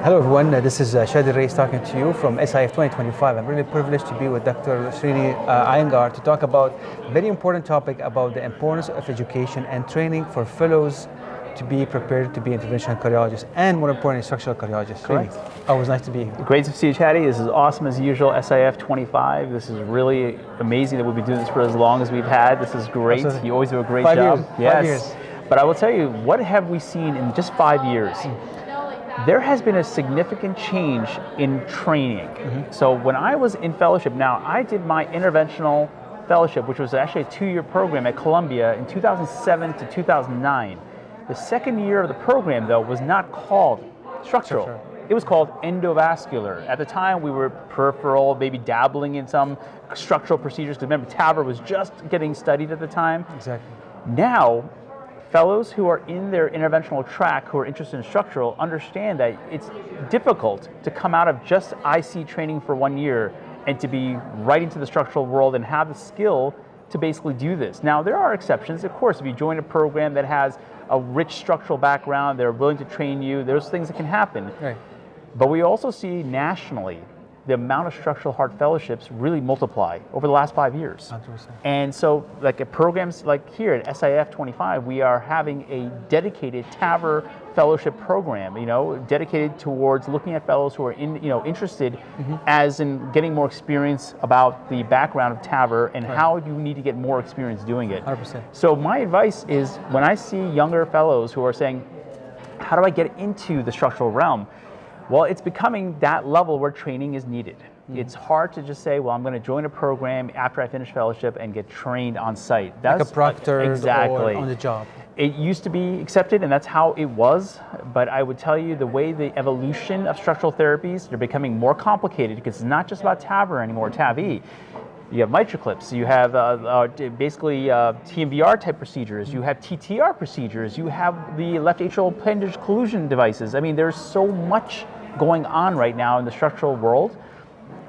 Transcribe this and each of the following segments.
Hello everyone, this is Chadi Alraies talking to you from SIF 2025. I'm really privileged to be with Dr. Srinivas Iyengar to talk about a very important topic about the importance of education and training for fellows to be prepared to be interventional cardiologists and more importantly, structural cardiologists. Correct. Always nice to be here. Great to see you, Chadi. This is awesome as usual, SIF 25. This is really amazing that we'll be doing this for as long as we've had. This is great. Absolutely. You always do a great 5 job. years. Yes. 5 years. But I will tell you, what have we seen in just 5 years? There has been a significant change in training. So when I was in fellowship, now I did my interventional fellowship, which was actually a 2-year program at Columbia in 2007 to 2009. The second year of the program, though, was not called structural. It was called endovascular. At the time, we were peripheral, maybe dabbling in some structural procedures, because remember, TAVR was just getting studied at the time. Exactly. Now, fellows who are in their interventional track who are interested in structural understand that it's difficult to come out of just IC training for 1 year and to be right into the structural world and have the skill to basically do this. Now, there are exceptions. Of course, if you join a program that has a rich structural background, they're willing to train you, there's things that can happen. Right. But we also see nationally the amount of structural heart fellowships really multiply over the last 5 years. 100%. And so like at programs like here at SIF 25, we are having a dedicated TAVR fellowship program, dedicated towards looking at fellows who are interested as in getting more experience about the background of TAVR and how you need to get more experience doing it. 100%. So my advice is when I see younger fellows who are saying, how do I get into the structural realm? Well, it's becoming that level where training is needed. It's hard to just say, well, I'm going to join a program after I finish fellowship and get trained on site. That's like a proctor exactly. or on the job. It used to be accepted, and that's how it was. But I would tell you the way the evolution of structural therapies, they're becoming more complicated because it's not just about TAVR anymore, TAV-E. You have MitraClips, you have basically TMVR type procedures, you have TTR procedures, you have the left atrial appendage occlusion devices. I mean, there's so much going on right now in the structural world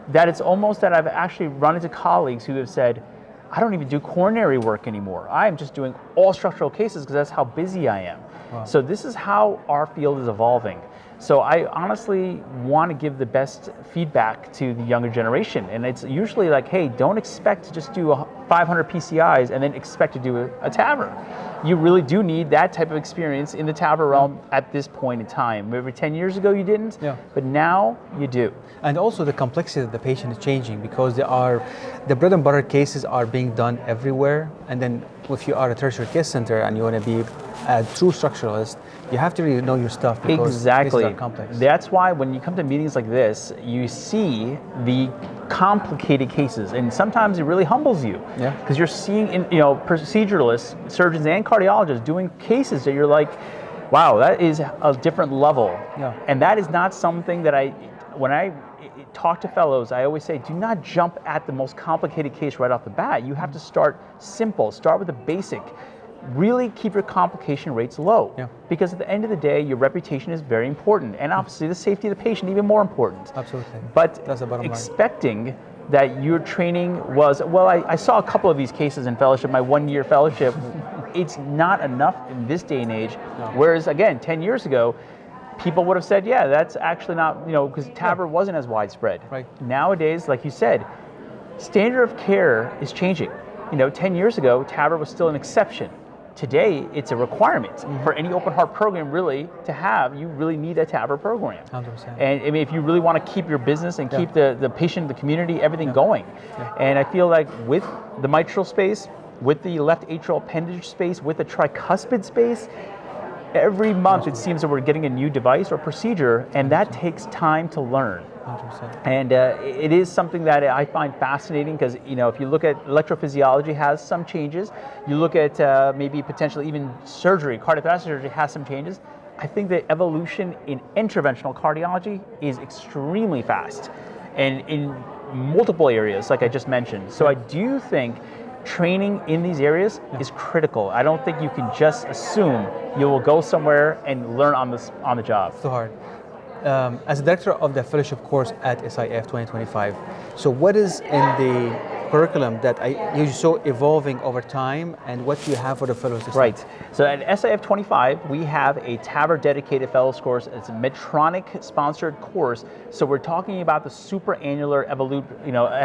that it's almost that I've actually run into colleagues who have said, I don't even do coronary work anymore. I'm just doing all structural cases because that's how busy I am. Wow. So this is how our field is evolving. So I honestly want to give the best feedback to the younger generation. And it's usually like, hey, don't expect to just do 500 PCIs and then expect to do a TAVR. You really do need that type of experience in the TAVR realm at this point in time. Maybe 10 years ago you didn't, but now you do. And also the complexity of the patient is changing because the bread and butter cases are being done everywhere. And then if you are a tertiary care center and you want to be a true structuralist, you have to really know your stuff because exactly. Cases are complex. That's why when you come to meetings like this, you see the complicated cases, and sometimes it really humbles you because you're seeing proceduralists, surgeons, and cardiologists doing cases that you're like, wow, that is a different level. And that is not something that when I talk to fellows, I always say, do not jump at the most complicated case right off the bat. You have to start simple, start with the basic. Really keep your complication rates low because at the end of the day, your reputation is very important, and obviously the safety of the patient even more important. Absolutely. But that's the bottom line. Expecting that your training was, well, I saw a couple of these cases in fellowship, my 1-year fellowship. It's not enough in this day and age. Whereas again, 10 years ago, people would have said, yeah, that's actually not, because TAVR wasn't as widespread. Right. Nowadays, like you said, standard of care is changing. 10 years ago, TAVR was still an exception. Today, it's a requirement for any open heart program really to have. You really need a TAVR program. 100%. And I mean, if you really want to keep your business and keep the patient, the community, everything going. And I feel like with the mitral space, with the left atrial appendage space, with the tricuspid space, every month it seems that we're getting a new device or procedure, and that takes time to learn. 100%. And it is something that I find fascinating because, if you look at electrophysiology has some changes, you look at maybe potentially even surgery, cardiothoracic surgery has some changes. I think the evolution in interventional cardiology is extremely fast and in multiple areas, like I just mentioned. So I do think training in these areas is critical. I don't think you can just assume you will go somewhere and learn on the job. It's too hard. As a director of the fellowship course at SIF 2025, so what is in the curriculum that you saw evolving over time, and what do you have for the fellows this Right. time? So at SIF 25, we have a TAVR dedicated fellows course. It's a Medtronic sponsored course. So we're talking about the superannular Evolute,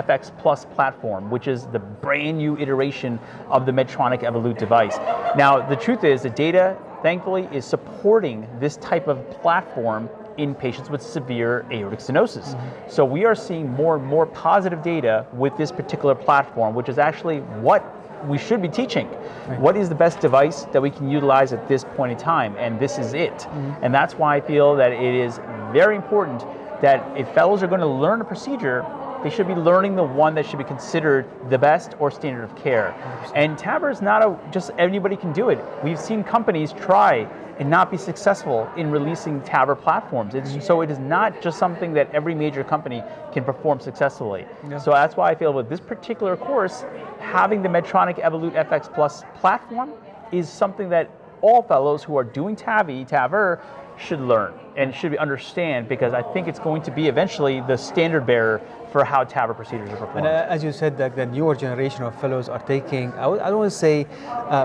FX Plus platform, which is the brand new iteration of the Medtronic Evolute device. Now, the truth is the data, thankfully, is supporting this type of platform in patients with severe aortic stenosis. So we are seeing more and more positive data with this particular platform, which is actually what we should be teaching. Right. What is the best device that we can utilize at this point in time? And this is it. And that's why I feel that it is very important that if fellows are going to learn a procedure, they should be learning the one that should be considered the best or standard of care. 100%. And TAVR is not just anybody can do it. We've seen companies try and not be successful in releasing TAVR platforms. So it is not just something that every major company can perform successfully. Yeah. So that's why I feel with this particular course, having the Medtronic Evolute FX Plus platform is something that all fellows who are doing TAVR should learn and should understand, because I think it's going to be eventually the standard bearer for how TAVR procedures are performed. And as you said, that the newer generation of fellows are taking, I don't want to say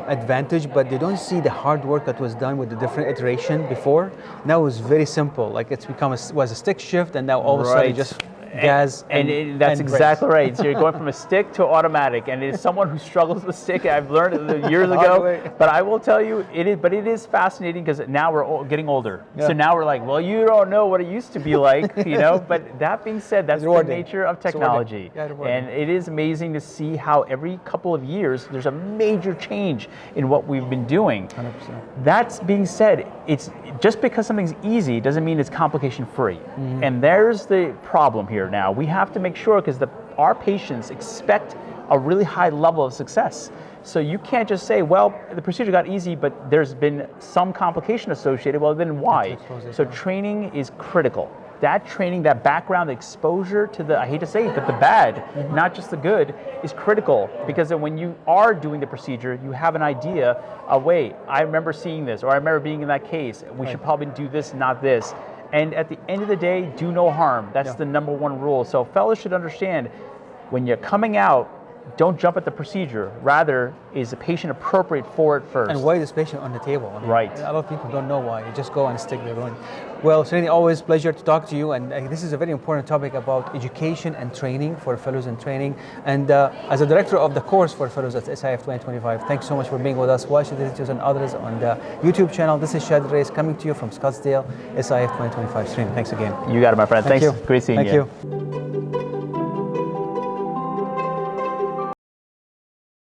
advantage, but they don't see the hard work that was done with the different iteration before. Now it's very simple. Like it's become was a stick shift, and now all of a sudden just gas and that's exactly right. So you're going from a stick to automatic, and it is someone who struggles with stick. I've learned it years ago, but I will tell you, it is fascinating because now we're getting older. Yeah. So now we're like, well, you don't know what it used to be like, But that being said, that's the nature of technology, and it is amazing to see how every couple of years there's a major change in what we've been doing. 100%. That being said, it's just because something's easy doesn't mean it's complication free, and there's the problem here. Now we have to make sure, because our patients expect a really high level of success. So you can't just say, well, the procedure got easy, but there's been some complication associated. Well, then why? So training is critical. That training, that background, the exposure to the, I hate to say it, but the bad, not just the good, is critical, because when you are doing the procedure, you have an idea of, wait, I remember seeing this, or I remember being in that case. We should probably do this, not this. And at the end of the day, do no harm. That's the number one rule. So fellows should understand, when you're coming out, don't jump at the procedure. Rather, is the patient appropriate for it first? And why is this patient on the table? Right. A lot of people don't know why. You just go and stick their own. Well, Srini, always pleasure to talk to you. And this is a very important topic about education and training for fellows in training. And as a director of the course for fellows at SIF 2025, thanks so much for being with us. Watch the videos and others on the YouTube channel. This is Chadi Alraies coming to you from Scottsdale, SIF 2025. Srini, thanks again. You got it, my friend. Thanks. You. Great seeing you. Thank you.